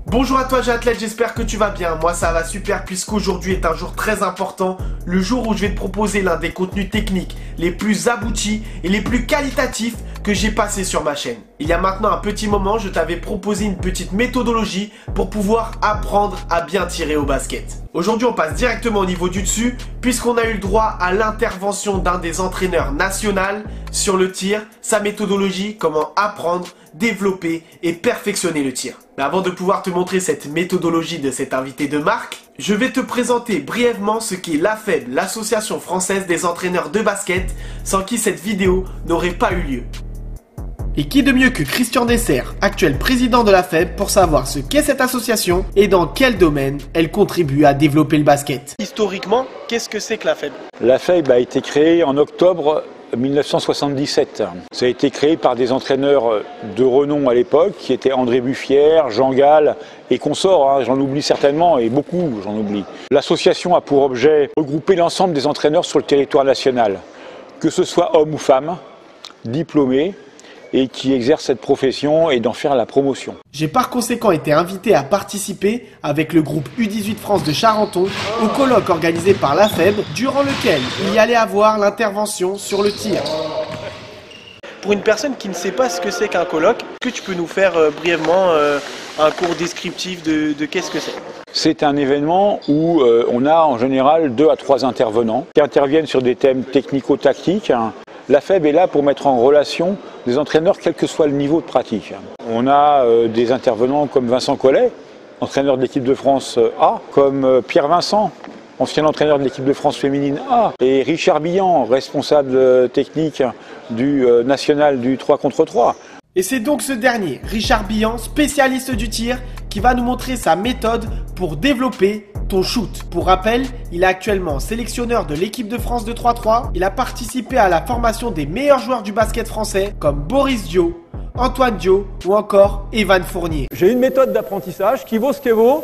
Bonjour à toi J'athlète, j'espère que tu vas bien. Moi ça va super puisqu'aujourd'hui est un jour très important. Le jour où je vais te proposer l'un des contenus techniques les plus aboutis et les plus qualitatifs que j'ai passé sur ma chaîne. Il y a maintenant un petit moment, je t'avais proposé une petite méthodologie pour pouvoir apprendre à bien tirer au basket. Aujourd'hui on passe directement au niveau du dessus puisqu'on a eu le droit à l'intervention d'un des entraîneurs nationaux sur le tir, sa méthodologie, comment apprendre, développer et perfectionner le tir. Mais avant de pouvoir te montrer cette méthodologie de cet invité de marque, je vais te présenter brièvement ce qu'est l'AFEB, l'Association française des entraîneurs de basket, sans qui cette vidéo n'aurait pas eu lieu. Et qui de mieux que Christian Dessert, actuel président de l'AFEB, pour savoir ce qu'est cette association et dans quel domaine elle contribue à développer le basket. Historiquement, qu'est-ce que c'est que l'AFEB? L'AFEB a été créée en octobre 1977. Ça a été créé par des entraîneurs de renom à l'époque, qui étaient André Buffière, Jean Gall et consorts, j'en oublie certainement, et beaucoup j'en oublie. L'association a pour objet de regrouper l'ensemble des entraîneurs sur le territoire national, que ce soit hommes ou femmes, diplômés, et qui exercent cette profession et d'en faire la promotion. J'ai par conséquent été invité à participer avec le groupe U18 France de Charenton au colloque organisé par l'AFEB, durant lequel il y allait avoir l'intervention sur le tir. Pour une personne qui ne sait pas ce que c'est qu'un colloque, est-ce que tu peux nous faire brièvement un cours descriptif de qu'est-ce que c'est? C'est un événement où on a en général 2 à 3 intervenants qui interviennent sur des thèmes technico-tactiques. L'AFEB est là pour mettre en relation des entraîneurs quel que soit le niveau de pratique. On a des intervenants comme Vincent Collet, entraîneur de l'équipe de France A, comme Pierre Vincent, ancien entraîneur de l'équipe de France féminine A, et Richard Billan, responsable technique du national du 3 contre 3. Et c'est donc ce dernier, Richard Billan, spécialiste du tir, qui va nous montrer sa méthode pour développer ton shoot. Pour rappel, il est actuellement sélectionneur de l'équipe de France de 3-3. Il a participé à la formation des meilleurs joueurs du basket français comme Boris Dio, Antoine Dio ou encore Evan Fournier. J'ai une méthode d'apprentissage qui vaut ce qu'elle vaut,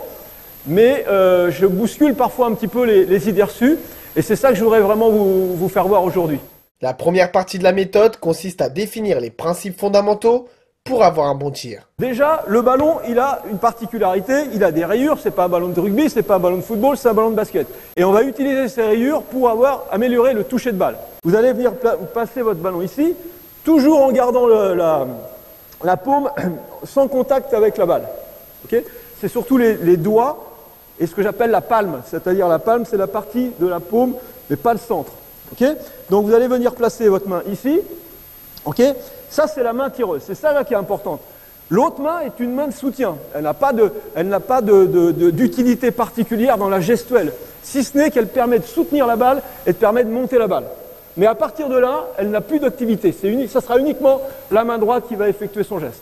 mais je bouscule parfois un petit peu les idées reçues et c'est ça que je voudrais vraiment vous faire voir aujourd'hui. La première partie de la méthode consiste à définir les principes fondamentaux pour avoir un bon tir. Déjà, le ballon, il a une particularité, il a des rayures, c'est pas un ballon de rugby, c'est pas un ballon de football, c'est un ballon de basket. Et on va utiliser ces rayures pour améliorer le toucher de balle. Vous allez venir passer votre ballon ici, toujours en gardant la paume sans contact avec la balle. Okay, c'est surtout les doigts et ce que j'appelle la palme, c'est-à-dire la palme, c'est la partie de la paume, mais pas le centre. Okay, donc vous allez venir placer votre main ici. Okay, ça, c'est la main tireuse, c'est ça là qui est importante. L'autre main est une main de soutien. Elle n'a pas d'utilité particulière dans la gestuelle, si ce n'est qu'elle permet de soutenir la balle et de permet de monter la balle. Mais à partir de là, elle n'a plus d'activité. Ça sera uniquement la main droite qui va effectuer son geste.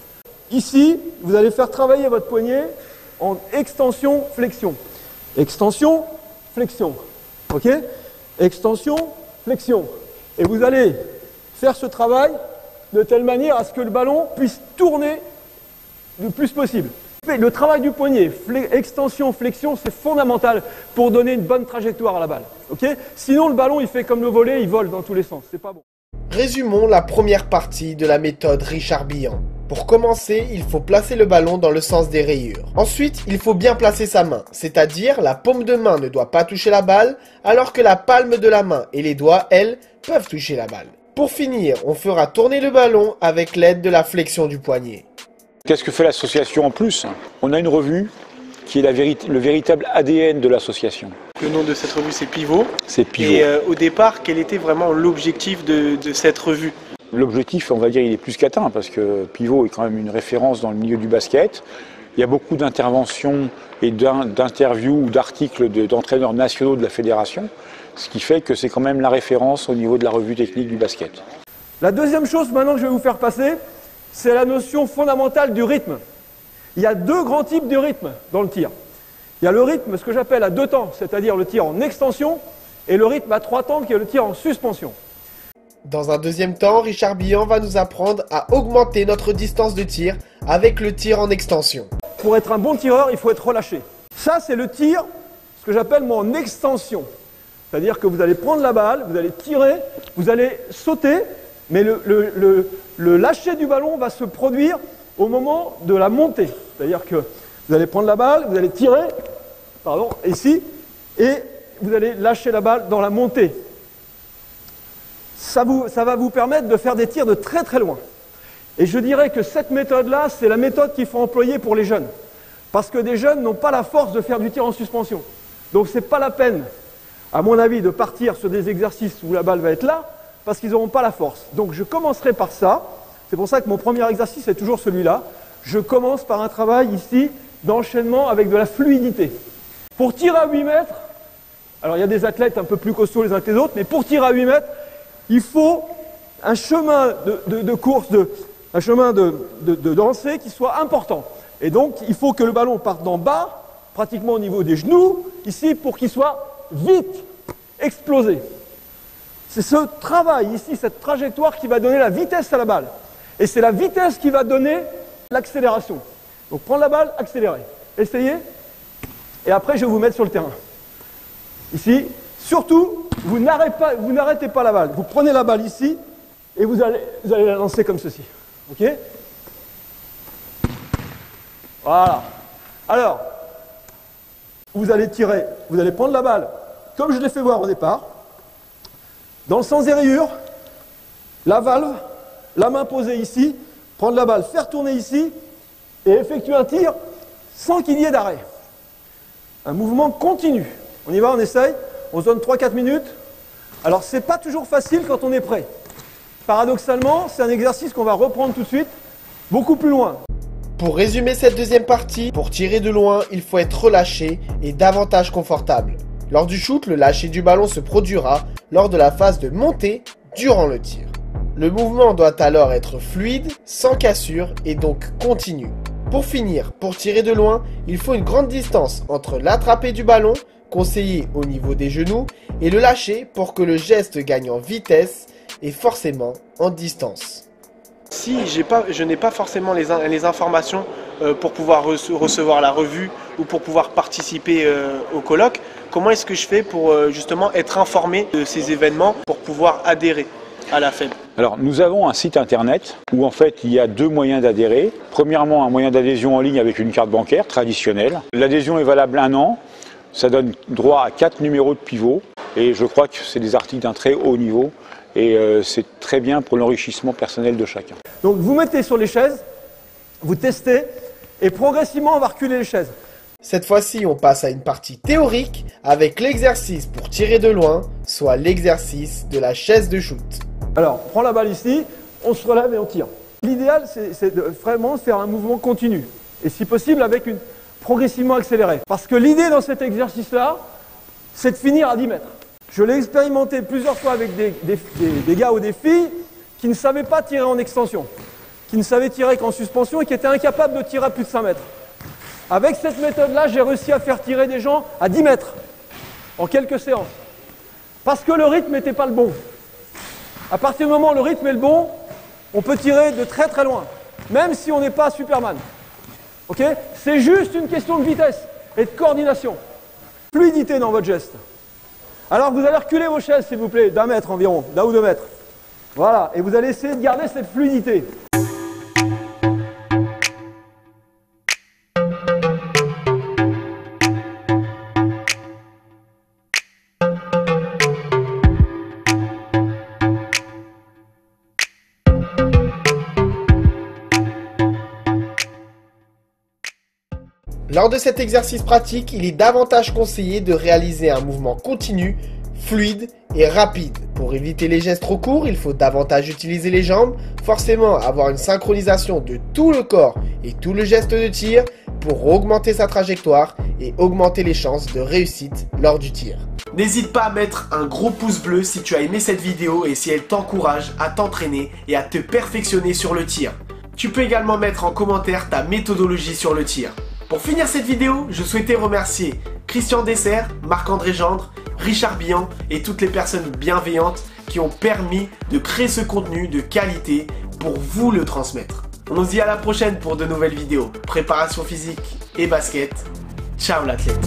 Ici, vous allez faire travailler votre poignet en extension, flexion. Extension, flexion. Ok ? Extension, flexion. Et vous allez faire ce travail de telle manière à ce que le ballon puisse tourner le plus possible. Le travail du poignet, extension, flexion, c'est fondamental pour donner une bonne trajectoire à la balle. Okay, sinon, le ballon, il fait comme le volley, il vole dans tous les sens. C'est pas bon. Résumons la première partie de la méthode Richard Billan. Pour commencer, il faut placer le ballon dans le sens des rayures. Ensuite, il faut bien placer sa main, c'est-à-dire la paume de main ne doit pas toucher la balle, alors que la palme de la main et les doigts, elles, peuvent toucher la balle. Pour finir, on fera tourner le ballon avec l'aide de la flexion du poignet. Qu'est-ce que fait l'association en plus? On a une revue qui est le véritable ADN de l'association. Le nom de cette revue, c'est Pivot. C'est Pivot. Et au départ, quel était vraiment l'objectif de cette revue? L'objectif, on va dire, il est plus qu'atteint, parce que Pivot est quand même une référence dans le milieu du basket. Il y a beaucoup d'interventions et d'interviews ou d'articles d'entraîneurs nationaux de la fédération, ce qui fait que c'est quand même la référence au niveau de la revue technique du basket. La deuxième chose maintenant que je vais vous faire passer, c'est la notion fondamentale du rythme. Il y a 2 grands types de rythme dans le tir. Il y a le rythme, ce que j'appelle à 2 temps, c'est-à-dire le tir en extension, et le rythme à 3 temps, qui est le tir en suspension. Dans un deuxième temps, Richard Billan va nous apprendre à augmenter notre distance de tir avec le tir en extension. Pour être un bon tireur, il faut être relâché. Ça, c'est le tir, ce que j'appelle moi en extension. C'est-à-dire que vous allez prendre la balle, vous allez tirer, vous allez sauter, mais le lâcher du ballon va se produire au moment de la montée. C'est-à-dire que Vous allez prendre la balle, vous allez tirer, pardon, ici, et vous allez lâcher la balle dans la montée. Ça va vous permettre de faire des tirs de très très loin. Et je dirais que cette méthode-là, c'est la méthode qu'il faut employer pour les jeunes. Parce que des jeunes n'ont pas la force de faire du tir en suspension. Donc ce n'est pas la peine, à mon avis, de partir sur des exercices où la balle va être là, parce qu'ils n'auront pas la force. Donc je commencerai par ça. C'est pour ça que mon premier exercice est toujours celui-là. Je commence par un travail ici d'enchaînement avec de la fluidité. Pour tirer à 8 mètres, alors il y a des athlètes un peu plus costauds les uns que les autres, mais pour tirer à 8 mètres, il faut un chemin de course, un chemin de lancer qui soit important. Et donc il faut que le ballon parte d'en bas, pratiquement au niveau des genoux, ici, pour qu'il soit vite explosé. C'est ce travail ici, cette trajectoire qui va donner la vitesse à la balle. Et c'est la vitesse qui va donner l'accélération. Donc prendre la balle, accélérer. Essayez. Et après, je vais vous mettre sur le terrain. Ici, surtout, vous n'arrêtez pas la balle. Vous prenez la balle ici et vous allez la lancer comme ceci. Ok? Voilà. Alors, vous allez tirer, vous allez prendre la balle, comme je l'ai fait voir au départ, dans le sens des rayures, la valve, la main posée ici, prendre la balle, faire tourner ici, et effectuer un tir sans qu'il y ait d'arrêt. Un mouvement continu. On y va, on essaye, on se donne 3-4 minutes. Alors, ce n'est pas toujours facile quand on est prêt. Paradoxalement, c'est un exercice qu'on va reprendre tout de suite, beaucoup plus loin. Pour résumer cette deuxième partie, pour tirer de loin, il faut être relâché et davantage confortable. Lors du shoot, le lâcher du ballon se produira lors de la phase de montée durant le tir. Le mouvement doit alors être fluide, sans cassure et donc continu. Pour finir, pour tirer de loin, il faut une grande distance entre l'attrapé du ballon, conseillé au niveau des genoux, et le lâcher pour que le geste gagne en vitesse et forcément en distance. Si je n'ai pas forcément les informations pour pouvoir recevoir la revue ou pour pouvoir participer au colloque, comment est-ce que je fais pour justement être informé de ces événements pour pouvoir adhérer à la FEB? Alors, nous avons un site internet où en fait il y a deux moyens d'adhérer. Premièrement, un moyen d'adhésion en ligne avec une carte bancaire traditionnelle. L'adhésion est valable 1 an. Ça donne droit à 4 numéros de pivot. Et je crois que c'est des articles d'un très haut niveau. Et c'est très bien pour l'enrichissement personnel de chacun. Donc vous mettez sur les chaises, vous testez, et progressivement on va reculer les chaises. Cette fois-ci, on passe à une partie théorique avec l'exercice pour tirer de loin, soit l'exercice de la chaise de shoot. Alors, on prend la balle ici, on se relève et on tire. L'idéal, c'est de vraiment faire un mouvement continu. Et si possible, avec une progressivement accélérée. Parce que l'idée dans cet exercice-là, c'est de finir à 10 mètres. Je l'ai expérimenté plusieurs fois avec des gars ou des filles qui ne savaient pas tirer en extension, qui ne savaient tirer qu'en suspension et qui étaient incapables de tirer à plus de 5 mètres. Avec cette méthode-là, j'ai réussi à faire tirer des gens à 10 mètres en quelques séances. Parce que le rythme n'était pas le bon. À partir du moment où le rythme est le bon, on peut tirer de très très loin, même si on n'est pas Superman. Okay ? C'est juste une question de vitesse et de coordination. Fluidité dans votre geste. Alors vous allez reculer vos chaises, s'il vous plaît, d'1 mètre environ, d'1 ou 2 mètres. Voilà, et vous allez essayer de garder cette fluidité. Lors de cet exercice pratique, il est davantage conseillé de réaliser un mouvement continu, fluide et rapide. Pour éviter les gestes trop courts, il faut davantage utiliser les jambes, forcément avoir une synchronisation de tout le corps et tout le geste de tir pour augmenter sa trajectoire et augmenter les chances de réussite lors du tir. N'hésite pas à mettre un gros pouce bleu si tu as aimé cette vidéo et si elle t'encourage à t'entraîner et à te perfectionner sur le tir. Tu peux également mettre en commentaire ta méthodologie sur le tir. Pour finir cette vidéo, je souhaitais remercier Christian Dessert, Marc-André Gendre, Richard Bihan et toutes les personnes bienveillantes qui ont permis de créer ce contenu de qualité pour vous le transmettre. On se dit à la prochaine pour de nouvelles vidéos. Préparation physique et basket. Ciao l'athlète.